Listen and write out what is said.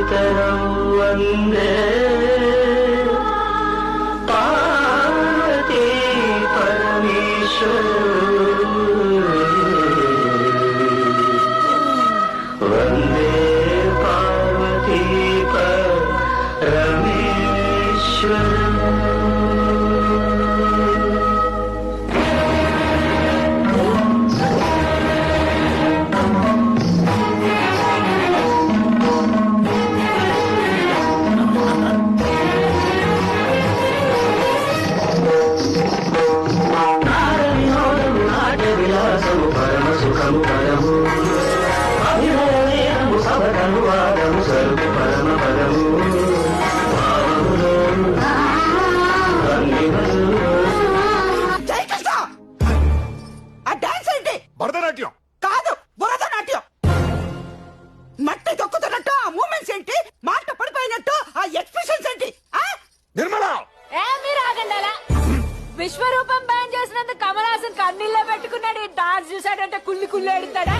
पितरौ वन्दे पार्वती परमेश्वरौ वन्दे पार्वती परमेश्वरौ। భరతనాట్యం కాదు, భరతనాట్యం. మట్టి తొక్కుతున్నట్టు ఆ మూమెంట్స్ ఏంటి? మాట పడిపోయినట్టు ఆ ఎక్స్ప్రెషన్స్ ఏంటి? నిర్మలా మీరు ఆగండాలా? విశ్వరూపం బ్యాన్ చేసినందుకు కమల్ హాసన్ కన్నీళ్ళ పెట్టుకున్నాడు. ఈ డాన్స్ చూసాడంటే కుళ్ళి కుళ్ళి ఎడతాడా?